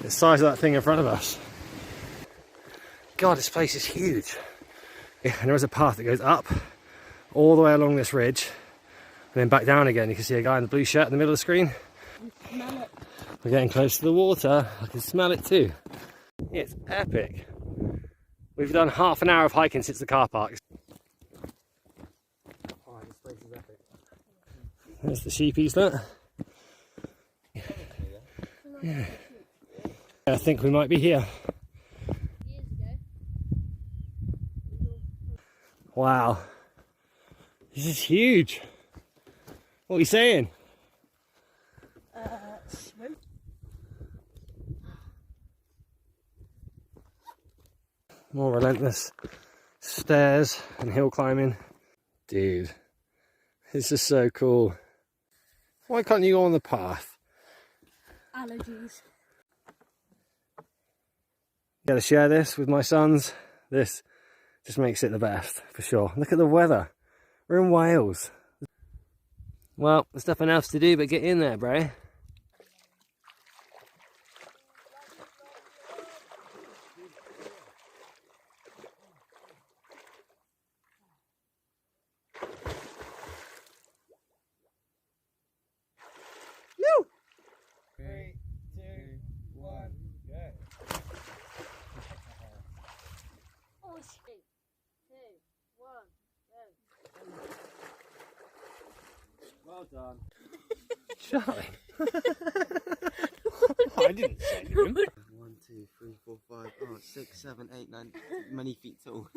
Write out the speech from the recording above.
The size of that thing in front of us. God, this place is huge. Yeah, and there is a path that goes up all the way along this ridge and then back down again. You can see a guy in the blue shirt in the middle of the screen. Smell it. We're getting close to the water. I can smell it too. It's epic. We've done half an hour of hiking since the car park. Oh, this place is epic. There's the sheepies, look. Yeah. I think we might be here. Wow. This is huge. What are you saying? Swim. More relentless stairs and hill climbing. Dude, this is so cool. Why can't you go on the path? Allergies. Gotta share this with my sons. This just makes it the best, for sure. Look at the weather. We're in Wales. Well, there's nothing else to do but get in there, bro. Woo! 3, 2, 1, go. Oh, 3, 2, 1, go. Well done. Charlie. I didn't say you. 1, 2, 3, 4, 5, 6, 7, 8, 9, many feet tall.